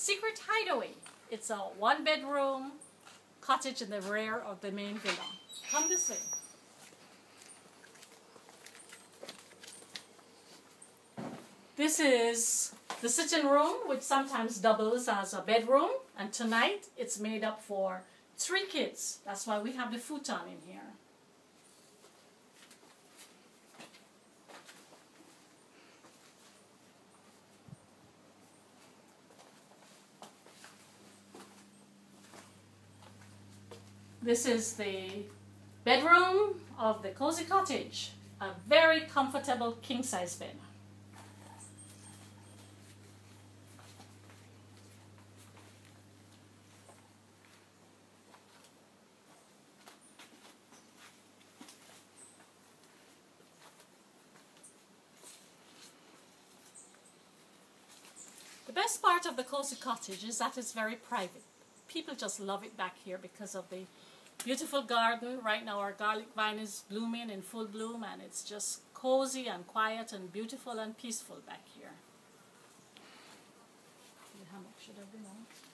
secret hideaway. It's a one-bedroom cottage in the rear of the main villa. Come this way. This is the sitting room, which sometimes doubles as a bedroom, and tonight it's made up for 3 kids. That's why we have the futon in here. This is the bedroom of the cozy cottage. A very comfortable king-size bed. The best part of the cozy cottage is that it's very private. People just love it back here because of the beautiful garden. Right now our garlic vine is blooming in full bloom, and it's just cozy and quiet and beautiful and peaceful back here. How much should I bring on?